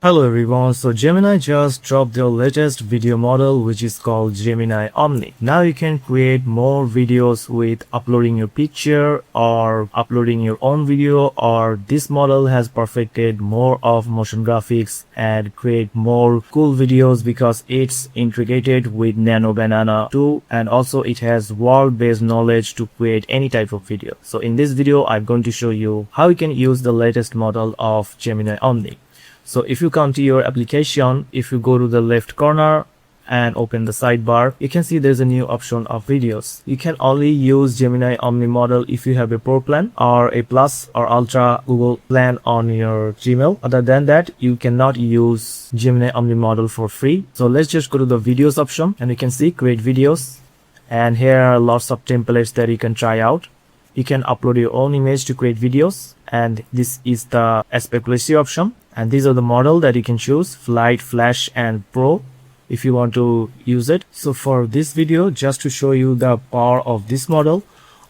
Hello everyone, so Gemini just dropped their latest video model which is called Gemini Omni. Now you can create more videos with uploading your picture or uploading your own video, or this model has perfected more of motion graphics and create more cool videos because it's integrated with Nano Banana 2, and also it has world-based knowledge to create any type of video. So in this video I'm going to show you how you can use the latest model of Gemini Omni. So if you come to your application, if you go to the left corner and open the sidebar, you can see there's a new option of videos. You can only use Gemini Omni model if you have a Pro plan or a Plus or Ultra Google plan on your Gmail. Other than that, you cannot use Gemini Omni model for free. So let's just go to the videos option and you can see create videos. And here are lots of templates that you can try out. You can upload your own image to create videos, and this is the aspect ratio option, and these are the model that you can choose: Flight, Flash and Pro if you want to use it. So for this video, just to show you the power of this model,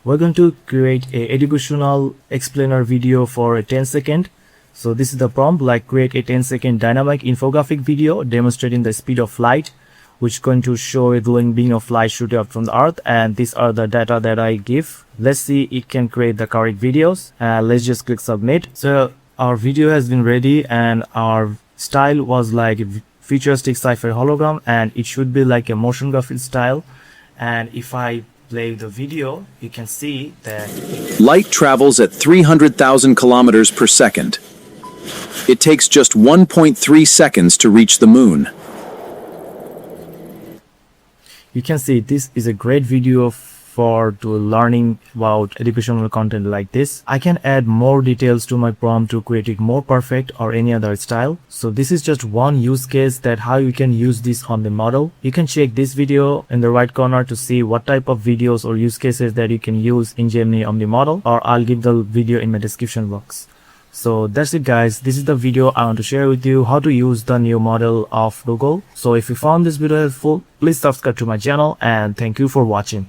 we're going to create a educational explainer video for a 10-second. So this is the prompt, like create a 10-second dynamic infographic video demonstrating the speed of light, which is going to show a glowing beam of light shooting up from the earth, and these are the data that I give. Let's see it can create the correct videos. Let's just click submit. So our video has been ready, and our style was like futuristic sci-fi hologram, and it should be like a motion graphic style. And if I play the video, you can see that light travels at 300,000 kilometers per second. It takes just 1.3 seconds to reach the moon. You can see this is a great video for learning about educational content like this. I can add more details to my prompt to create it more perfect or any other style. So this is just one use case that how you can use this on the model. You can check this video in the right corner to see what type of videos or use cases that you can use in Gemini Omni model, or I'll give the video in my description box. So that's it guys, this is the video I want to share with you how to use the new model of Google. So if you found this video helpful, please subscribe to my channel, and thank you for watching.